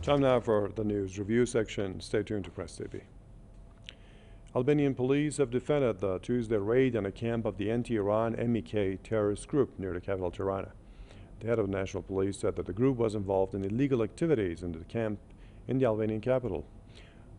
Time now for the news review section. Stay tuned to Press TV. Albanian police have defended the Tuesday raid on a camp of the anti-Iran MEK terrorist group near the capital Tirana. The head of the national police said that the group was involved in illegal activities in the camp in the Albanian capital.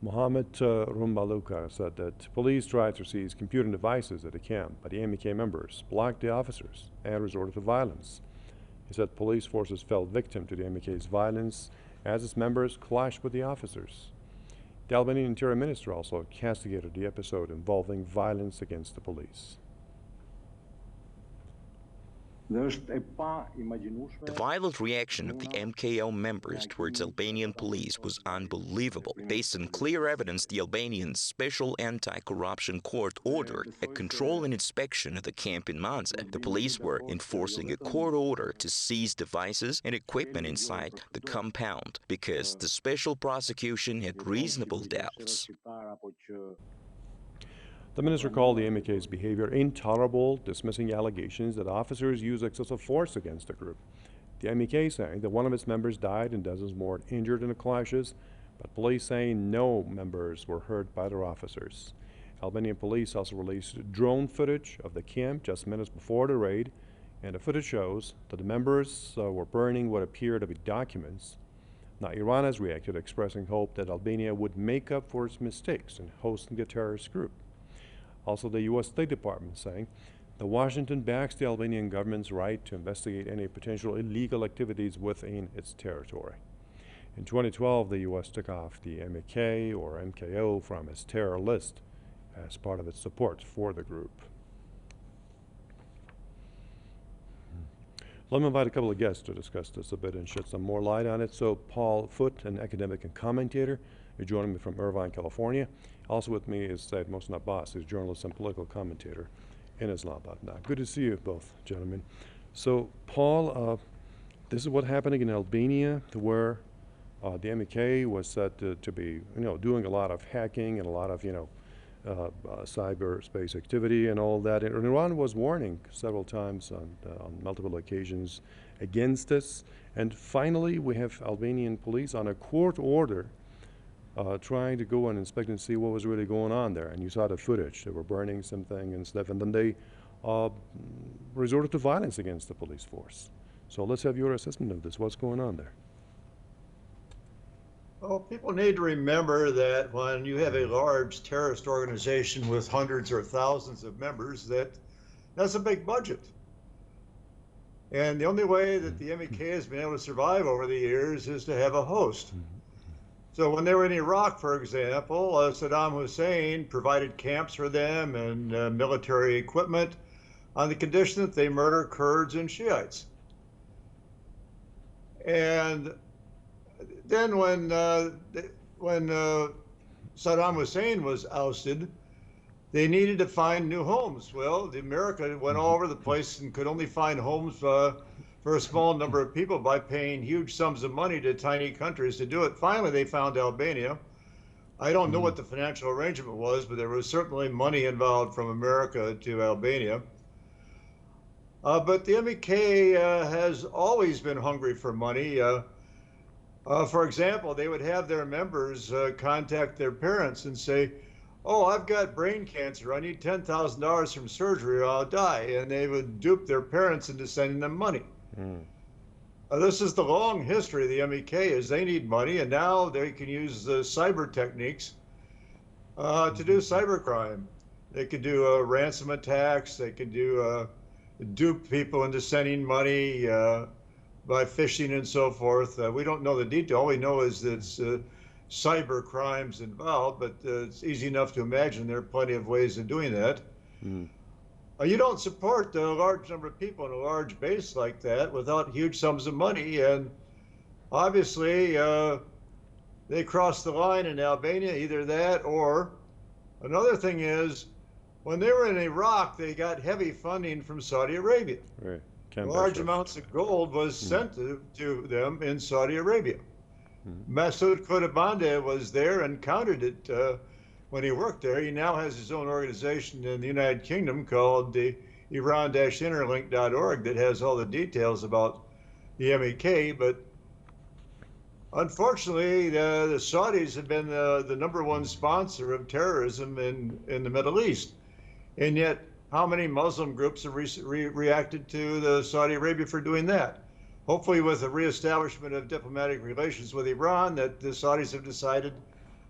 Mohammed Rumbaluka said that police tried to seize computer devices at the camp, but the MEK members blocked the officers and resorted to violence. He said police forces fell victim to the MEK's violence as its members clashed with the officers. The Albanian Interior Minister also castigated the episode involving violence against the police. The violent reaction of the MKO members towards Albanian police was unbelievable. Based on clear evidence, the Albanian Special Anti-Corruption Court ordered a control and inspection of the camp in Manze. The police were enforcing a court order to seize devices and equipment inside the compound because the special prosecution had reasonable doubts. The minister called the MEK's behavior intolerable, dismissing allegations that officers use excessive force against the group. The MEK saying that one of its members died and dozens more injured in the clashes, but police saying no members were hurt by their officers. Albanian police also released drone footage of the camp just minutes before the raid, and the footage shows that the members were burning what appeared to be documents. Now, Iran has reacted, expressing hope that Albania would make up for its mistakes in hosting the terrorist group. Also, the U.S. State Department saying that Washington backs the Albanian government's right to investigate any potential illegal activities within its territory. In 2012, the U.S. took off the MEK or MKO from its terror list as part of its support for the group. Let me invite a couple of guests to discuss this a bit and shed some more light on it. So Paul Foote, an academic and commentator, who's joining me from Irvine, California. Also with me is Said Mohsen Abbas, who's a journalist and political commentator in Islamabad now. Good to see you both, gentlemen. So Paul, this is what happening in Albania, where the MEK was said to be, doing a lot of hacking and a lot of, cyberspace activity and all that. And Iran was warning several times on multiple occasions against this. And finally, we have Albanian police on a court order trying to go and inspect and see what was really going on there. And you saw the footage. They were burning something and stuff. And then they resorted to violence against the police force. So let's have your assessment of this. What's going on there? Well, people need to remember that when you have a large terrorist organization with hundreds or thousands of members, that's a big budget. And the only way that the MEK has been able to survive over the years is to have a host. So when they were in Iraq, for example, Saddam Hussein provided camps for them and military equipment on the condition that they murder Kurds and Shiites. And then when Saddam Hussein was ousted, they needed to find new homes. Well, America went all over the place and could only find homes for a small number of people by paying huge sums of money to tiny countries to do it. Finally, they found Albania. I don't know what the financial arrangement was, but there was certainly money involved from America to Albania. But the MEK has always been hungry for money. For example, they would have their members contact their parents and say, "Oh, I've got brain cancer. I need $10,000 from surgery or I'll die." And they would dupe their parents into sending them money. This is the long history of the MEK, is they need money, and now they can use cyber techniques to do cybercrime. They could do ransom attacks. They could do dupe people into sending money by phishing and so forth. We don't know the detail. All we know is that it's cyber crimes involved, but it's easy enough to imagine there are plenty of ways of doing that. You don't support a large number of people in a large base like that without huge sums of money, and obviously they crossed the line in Albania, either that or another thing is when they were in Iraq, they got heavy funding from Saudi Arabia. Right. Large amounts of gold was sent to them in Saudi Arabia. Masoud Khodabandeh was there and countered it when he worked there. He now has his own organization in the United Kingdom called the Iran-Interlink.org that has all the details about the MEK. But Unfortunately, the Saudis have been the #1 sponsor of terrorism in the Middle East. And yet, how many Muslim groups have reacted to the Saudi Arabia for doing that? Hopefully, with the reestablishment of diplomatic relations with Iran, that the Saudis have decided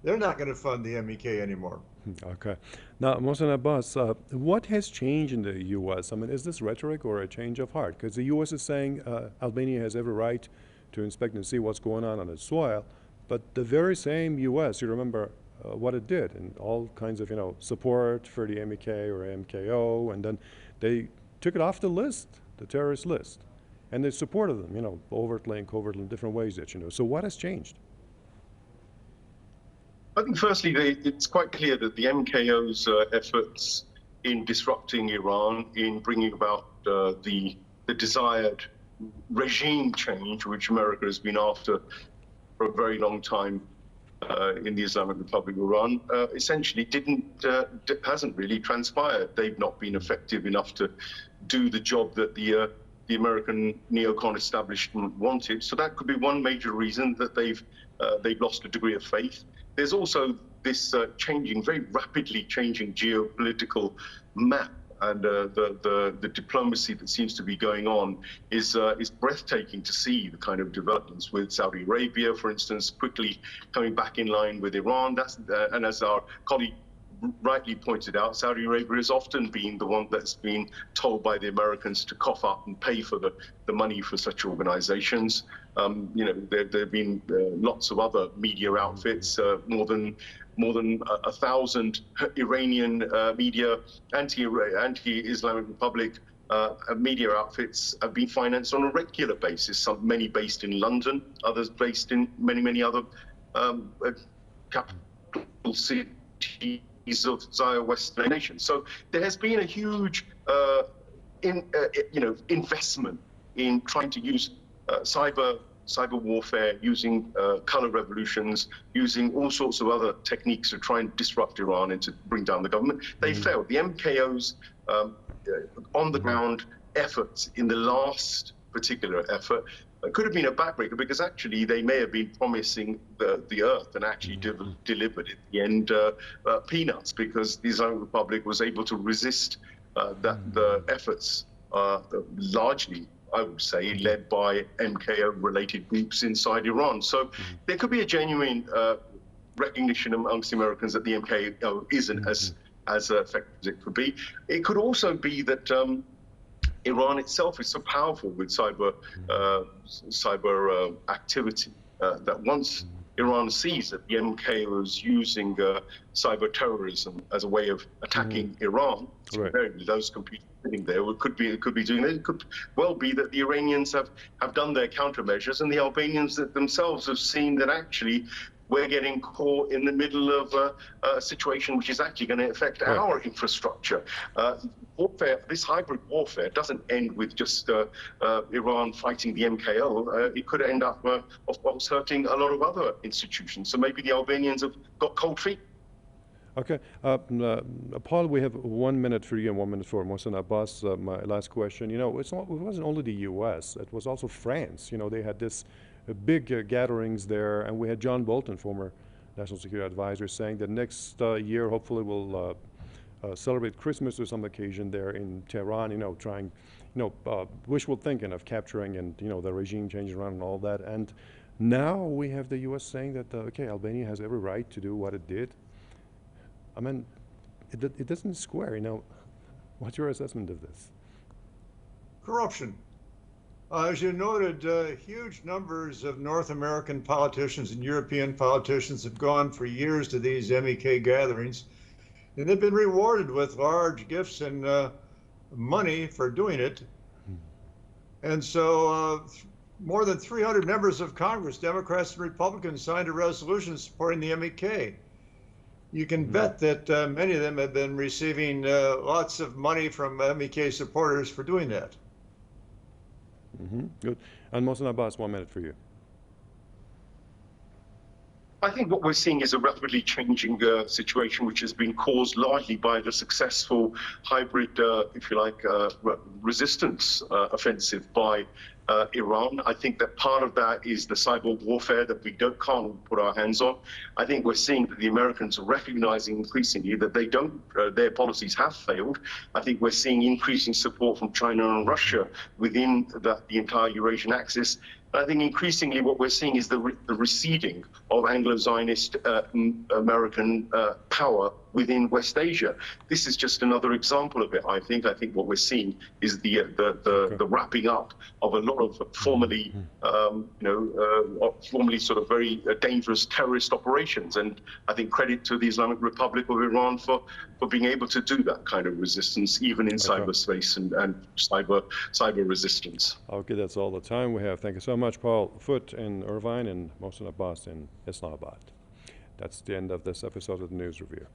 they're not going to fund the MEK anymore. Okay. Now, Mohsen Abbas, what has changed in the U.S.? I mean, is this rhetoric or a change of heart? Because the U.S. is saying Albania has every right to inspect and see what's going on its soil, but the very same U.S., you remember what it did, and all kinds of, support for the MEK or MKO, and then they took it off the list, the terrorist list, and they supported them, overtly and covertly in different ways that you know. So what has changed? I think firstly, it's quite clear that the MKO's efforts in disrupting Iran, in bringing about the desired regime change, which America has been after for a very long time in the Islamic Republic of Iran, essentially hasn't really transpired. They've not been effective enough to do the job that the American neocon establishment wanted. So that could be one major reason that they've lost a degree of faith. There's also this very rapidly changing geopolitical map, and the diplomacy that seems to be going on is breathtaking to see. The kind of developments with Saudi Arabia, for instance, quickly coming back in line with Iran. And as our colleague rightly pointed out, Saudi Arabia has often been the one that's been told by the Americans to cough up and pay for the money for such organizations. There have been lots of other media outfits, more than 1,000 Iranian media, anti-Islamic Republic media outfits have been financed on a regular basis, many based in London, others based in many other capital cities of Western nations. So there has been a huge investment in trying to use cyber warfare, using color revolutions, using all sorts of other techniques to try and disrupt Iran and to bring down the government. They failed. The MKO's on the ground efforts in the last particular effort could have been a backbreaker, because actually they may have been promising the earth and actually delivered at the end peanuts, because the Islamic Republic was able to resist the efforts largely, I would say, led by MKO-related groups inside Iran. So there could be a genuine recognition amongst the Americans that the MKO isn't as effective as it could be. It could also be that Iran itself is so powerful with cyber activity that once Iran sees that the MKO is using cyber terrorism as a way of attacking Iran, invariably those competing there could be doing that. It could well be that the Iranians have done their countermeasures, and the Albanians themselves have seen that actually we're getting caught in the middle of a situation which is actually going to affect our infrastructure. Warfare, this hybrid warfare, doesn't end with just Iran fighting the MKO. It could end up, of course, hurting a lot of other institutions. So maybe the Albanians have got cold feet. Okay. Paul, we have 1 minute for you and 1 minute for Mohsen Abbas. My last question. It wasn't only the U.S., it was also France. They had this big gatherings there, and we had John Bolton, former National Security Advisor, saying that next year, hopefully, we'll celebrate Christmas or some occasion there in Tehran, trying, wishful thinking of capturing and, the regime change around and all that. And now we have the U.S. saying that, okay, Albania has every right to do what it did. I mean, it doesn't square, What's your assessment of this? Corruption. As you noted, huge numbers of North American politicians and European politicians have gone for years to these MEK gatherings, and they've been rewarded with large gifts and money for doing it. And so more than 300 members of Congress, Democrats and Republicans, signed a resolution supporting the MEK. You can bet that many of them have been receiving lots of money from MEK supporters for doing that. Good. And Mohsen Abbas, 1 minute for you. I think what we're seeing is a rapidly changing situation, which has been caused largely by the successful hybrid, if you like, resistance offensive by Iran. I think that part of that is the cyber warfare that we can't put our hands on. I think we're seeing that the Americans are recognizing increasingly that they don't, their policies have failed. I think we're seeing increasing support from China and Russia within the entire Eurasian axis. I think increasingly what we're seeing is the receding of Anglo-Zionist American power within West Asia. This is just another example of it, I think. I think what we're seeing is the wrapping up of a lot of formerly, formerly sort of very dangerous terrorist operations. And I think credit to the Islamic Republic of Iran for being able to do that kind of resistance, even in cyberspace and cyber resistance. Okay, that's all the time we have. Thank you so much, Paul Foote in Irvine and Mohsen Abbas in Islamabad. That's the end of this episode of the News Review.